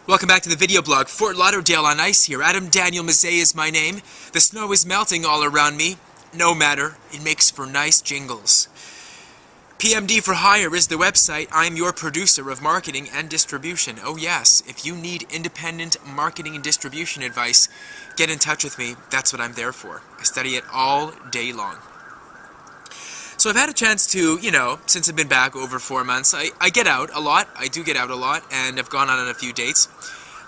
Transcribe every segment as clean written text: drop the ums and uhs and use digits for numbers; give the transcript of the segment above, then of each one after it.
Welcome back to the video blog. Fort Lauderdale on ice here. Adam Daniel Mezei is my name. The snow is melting all around me. No matter, it makes for nice jingles. PMD for Hire is the website. I'm your producer of marketing and distribution. Oh yes, if you need independent marketing and distribution advice, get in touch with me. That's what I'm there for. I study it all day long. So I've had a chance to, since I've been back over 4 months, I get out a lot. I do get out a lot, and I've gone on a few dates.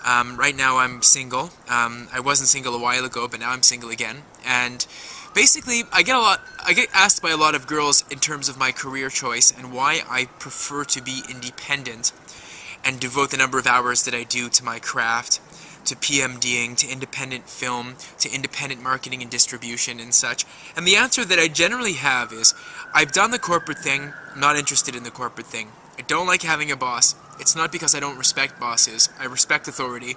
Right now I'm single. I wasn't single a while ago, but now I'm single again. And basically, I get asked by a lot of girls in terms of my career choice and why I prefer to be independent and devote the number of hours that I do to my craft, to PMDing, to independent film, to independent marketing and distribution and such. And the answer that I generally have is, I've done the corporate thing, I'm not interested in the corporate thing. I don't like having a boss. It's not because I don't respect bosses. I respect authority,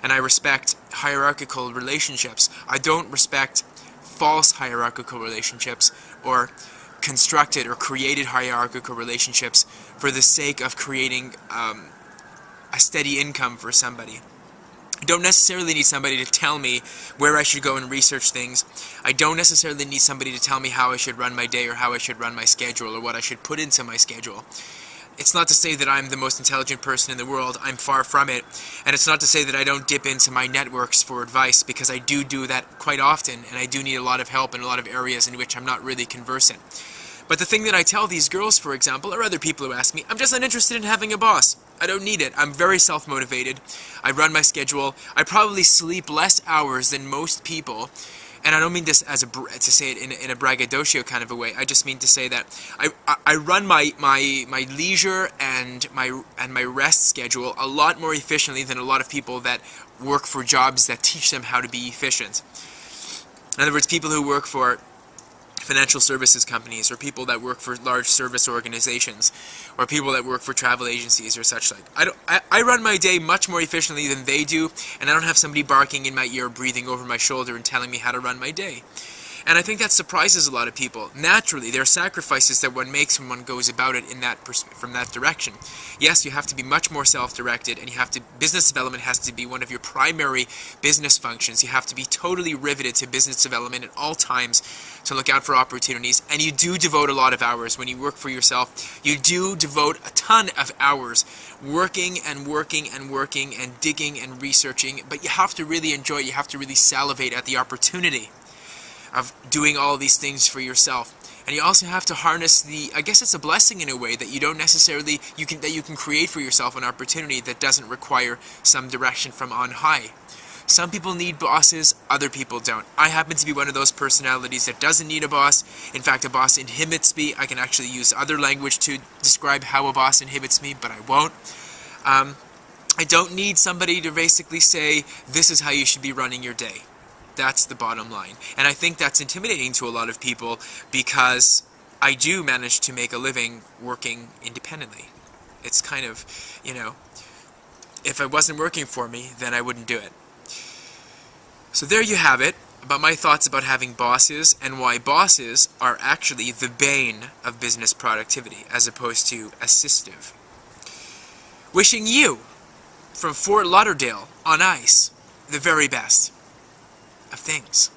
and I respect hierarchical relationships. I don't respect false hierarchical relationships or constructed or created hierarchical relationships for the sake of creating a steady income for somebody. I don't necessarily need somebody to tell me where I should go and research things. I don't necessarily need somebody to tell me how I should run my day or how I should run my schedule or what I should put into my schedule. It's not to say that I'm the most intelligent person in the world. I'm far from it. And it's not to say that I don't dip into my networks for advice, because I do that quite often, and I do need a lot of help in a lot of areas in which I'm not really conversant. But the thing that I tell these girls, for example, or other people who ask me, I'm just not interested in having a boss. I don't need it. I'm very self-motivated. I run my schedule. I probably sleep less hours than most people. And I don't mean this as to say it in a braggadocio kind of a way. I just mean to say that I run my leisure and my rest schedule a lot more efficiently than a lot of people that work for jobs that teach them how to be efficient. In other words, people who work for financial services companies, or people that work for large service organizations, or people that work for travel agencies or such like. I run my day much more efficiently than they do, and I don't have somebody barking in my ear, breathing over my shoulder and telling me how to run my day. And I think that surprises a lot of people. Naturally, there are sacrifices that one makes when one goes about it from that direction. Yes, you have to be much more self-directed, and business development has to be one of your primary business functions. You have to be totally riveted to business development at all times to look out for opportunities, and you do devote a lot of hours. When you work for yourself, you do devote a ton of hours working and working and working and digging and researching, but you have to really enjoy it. You have to really salivate at the opportunity of doing all these things for yourself. And you also have to harness I guess it's a blessing in a way that you don't necessarily, that you can create for yourself an opportunity that doesn't require some direction from on high. Some people need bosses, other people don't. I happen to be one of those personalities that doesn't need a boss. In fact, a boss inhibits me. I can actually use other language to describe how a boss inhibits me, but I won't. I don't need somebody to basically say, this is how you should be running your day. That's the bottom line. And I think that's intimidating to a lot of people, because I do manage to make a living working independently. It's kind of, if it wasn't working for me, then I wouldn't do it. So there you have it, about my thoughts about having bosses, and why bosses are actually the bane of business productivity, as opposed to assistive. Wishing you, from Fort Lauderdale on ice, the very best of things.